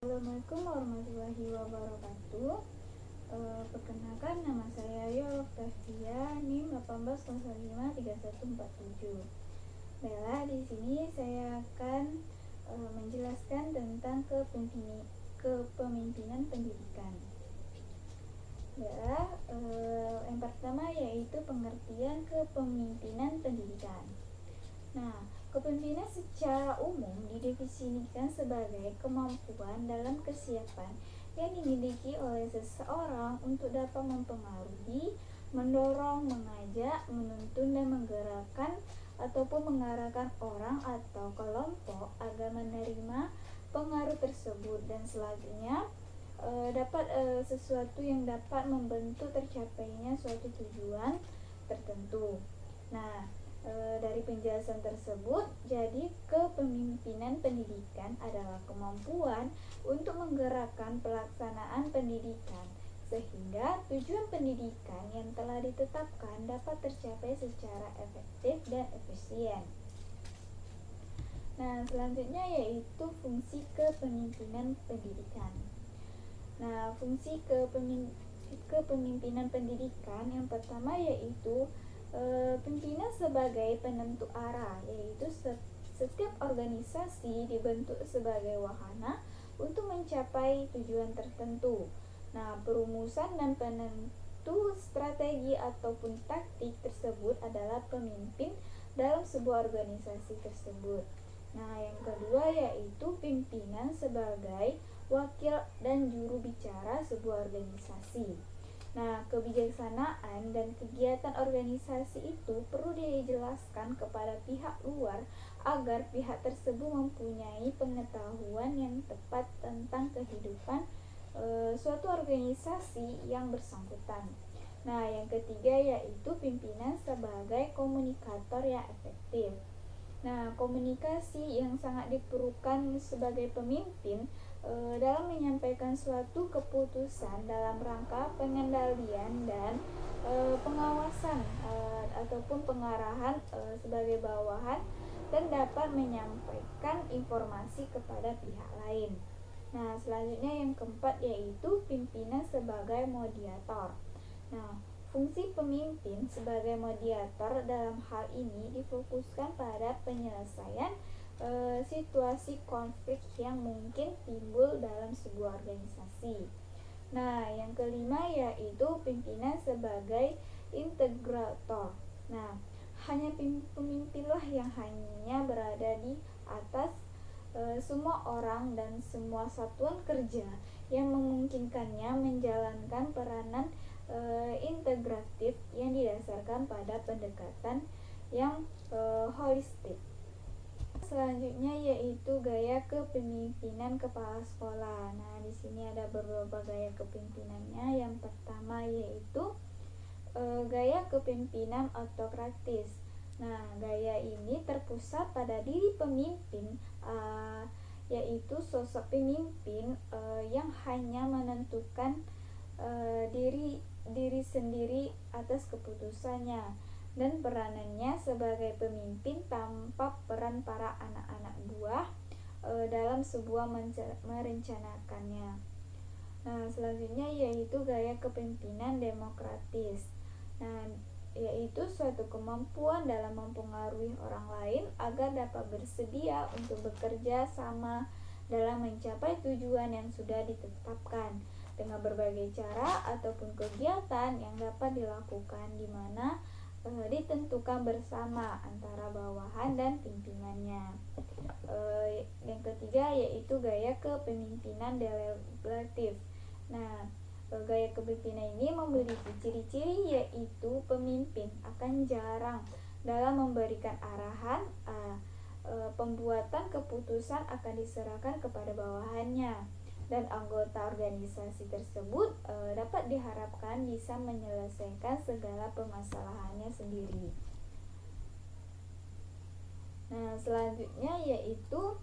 Assalamualaikum warahmatullahi wabarakatuh. Perkenalkan, nama saya Yol Octavia, NIM 18053147. Baiklah, di sini saya akan menjelaskan tentang kepemimpinan pendidikan. Baiklah, yang pertama yaitu pengertian kepemimpinan pendidikan. Nah, kepemimpinan secara umum didefinisikan sebagai kemampuan dalam kesiapan yang dimiliki oleh seseorang untuk dapat mempengaruhi, mendorong, mengajak, menuntun, dan menggerakkan ataupun mengarahkan orang atau kelompok agar menerima pengaruh tersebut, dan selanjutnya dapat sesuatu yang dapat membentuk tercapainya suatu tujuan tertentu. Nah, dari penjelasan tersebut, jadi kepemimpinan pendidikan adalah kemampuan untuk menggerakkan pelaksanaan pendidikan sehingga tujuan pendidikan yang telah ditetapkan dapat tercapai secara efektif dan efisien. Nah, selanjutnya yaitu fungsi kepemimpinan pendidikan. Nah, fungsi kepemimpinan pendidikan yang pertama yaitu pimpinan sebagai penentu arah, yaitu setiap organisasi dibentuk sebagai wahana untuk mencapai tujuan tertentu. Nah, perumusan dan penentu strategi ataupun taktik tersebut adalah pemimpin dalam sebuah organisasi tersebut. Nah, yang kedua yaitu pimpinan sebagai wakil dan juru bicara sebuah organisasi. Nah, kebijaksanaan dan kegiatan organisasi itu perlu dijelaskan kepada pihak luar agar pihak tersebut mempunyai pengetahuan yang tepat tentang kehidupan suatu organisasi yang bersangkutan. Nah, yang ketiga yaitu pimpinan sebagai komunikator yang efektif. Nah, komunikasi yang sangat diperlukan sebagai pemimpin dalam menyampaikan suatu keputusan dalam rangka pengendalian dan pengawasan ataupun pengarahan sebagai bawahan, dan dapat menyampaikan informasi kepada pihak lain. Nah, selanjutnya yang keempat yaitu pimpinan sebagai mediator. Nah, fungsi pemimpin sebagai mediator dalam hal ini difokuskan pada penyelesaian situasi konflik yang mungkin timbul dalam sebuah organisasi. Nah, yang kelima yaitu pimpinan sebagai integrator. Nah, hanya pemimpinlah yang hanya berada di atas semua orang dan semua satuan kerja yang memungkinkannya menjalankan peranan integratif yang didasarkan pada pendekatan yang holistik. Selanjutnya yaitu gaya kepemimpinan kepala sekolah. Nah, di sini ada beberapa gaya kepemimpinannya. Yang pertama yaitu gaya kepemimpinan autokratis. Nah, gaya ini terpusat pada diri pemimpin, yaitu sosok pemimpin yang hanya menentukan diri sendiri atas keputusannya dan peranannya sebagai pemimpin tanpa peran para anak-anak buah dalam sebuah merencanakannya. Nah, selanjutnya yaitu gaya kepemimpinan demokratis. Nah, yaitu suatu kemampuan dalam mempengaruhi orang lain agar dapat bersedia untuk bekerja sama dalam mencapai tujuan yang sudah ditetapkan dengan berbagai cara ataupun kegiatan yang dapat dilakukan di mana ditentukan bersama antara bawahan dan pimpinannya. Yang ketiga yaitu gaya kepemimpinan delegatif. Nah, gaya kepemimpinan ini memiliki ciri-ciri yaitu pemimpin akan jarang dalam memberikan arahan, pembuatan keputusan akan diserahkan kepada bawahannya, dan anggota organisasi tersebut dapat diharapkan bisa menyelesaikan segala permasalahannya sendiri. Nah, selanjutnya yaitu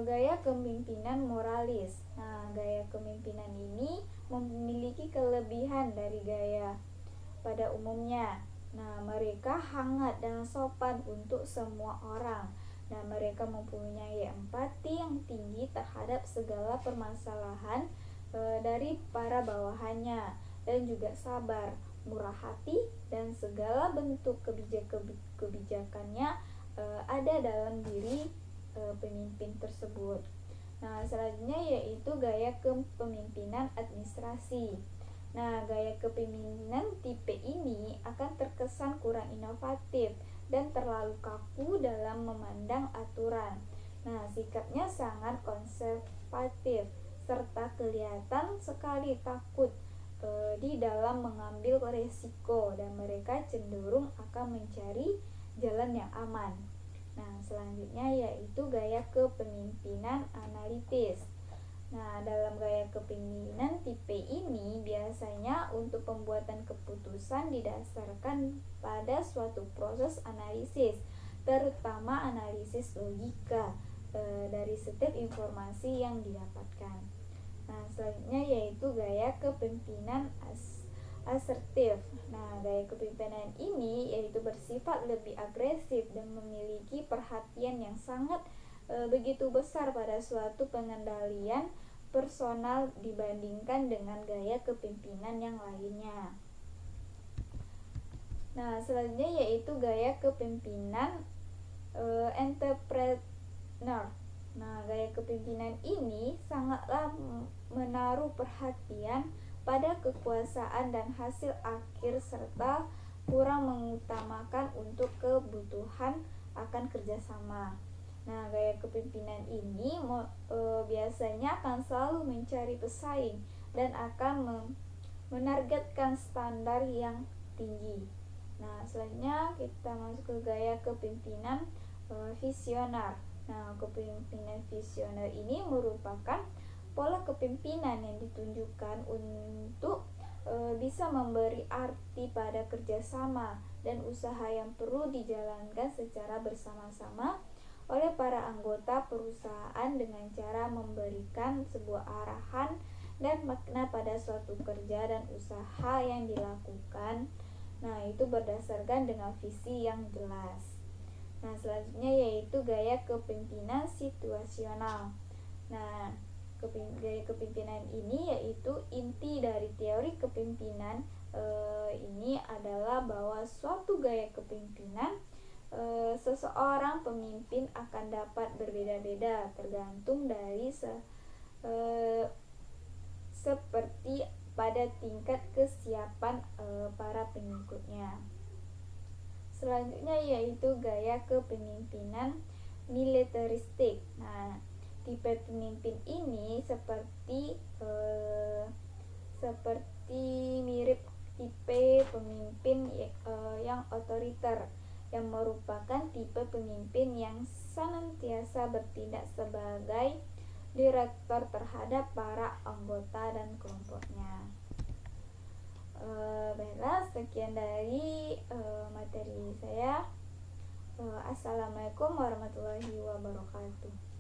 gaya kepemimpinan moralis. Nah, gaya kepemimpinan ini memiliki kelebihan dari gaya pada umumnya. Nah, mereka hangat dan sopan untuk semua orang Nah, mereka mempunyai empati yang tinggi terhadap segala permasalahan dari para bawahannya, dan juga sabar, murah hati, dan segala bentuk kebijakannya ada dalam diri pemimpin tersebut. Nah, selanjutnya yaitu gaya kepemimpinan administrasi. Nah, gaya kepemimpinan tipe ini akan terkesan kurang inovatif dan terlalu kaku dalam memandang aturan. Nah, sikapnya sangat konservatif serta kelihatan sekali takut di dalam mengambil resiko, dan mereka cenderung akan mencari jalan yang aman. Nah, selanjutnya yaitu gaya kepemimpinan analitis. Nah, dalam gaya kepemimpinan tipe ini biasanya untuk pembuatan keputusan didasarkan pada suatu proses analisis, terutama analisis logika dari setiap informasi yang didapatkan. Nah, selanjutnya yaitu gaya kepemimpinan asertif. Nah, gaya kepemimpinan ini yaitu bersifat lebih agresif dan memiliki perhatian yang sangat begitu besar pada suatu pengendalian personal dibandingkan dengan gaya kepemimpinan yang lainnya. Nah, selanjutnya yaitu gaya kepemimpinan entrepreneur. Nah, gaya kepemimpinan ini sangatlah menaruh perhatian pada kekuasaan dan hasil akhir serta kurang mengutamakan untuk kebutuhan akan kerjasama. Nah, gaya kepemimpinan ini biasanya akan selalu mencari pesaing dan akan menargetkan standar yang tinggi. Nah, selanjutnya kita masuk ke gaya kepemimpinan visioner. Nah, kepemimpinan visioner ini merupakan pola kepemimpinan yang ditunjukkan untuk bisa memberi arti pada kerjasama dan usaha yang perlu dijalankan secara bersama-sama oleh para anggota perusahaan dengan cara memberikan sebuah arahan dan makna pada suatu kerja dan usaha yang dilakukan. Nah, itu berdasarkan dengan visi yang jelas. Nah, selanjutnya yaitu gaya kepemimpinan situasional. Nah, gaya kepemimpinan ini yaitu inti dari teori kepemimpinan ini adalah bahwa suatu gaya kepemimpinan seseorang pemimpin akan dapat berbeda-beda tergantung dari seperti pada tingkat kesiapan para pengikutnya. Selanjutnya yaitu gaya kepemimpinan militeristik. Nah, tipe pemimpin ini seperti mirip tipe pemimpin yang otoriter, yang merupakan tipe pemimpin yang senantiasa bertindak sebagai direktur terhadap para anggota dan kelompoknya. Baiklah, sekian dari materi saya. Assalamualaikum warahmatullahi wabarakatuh.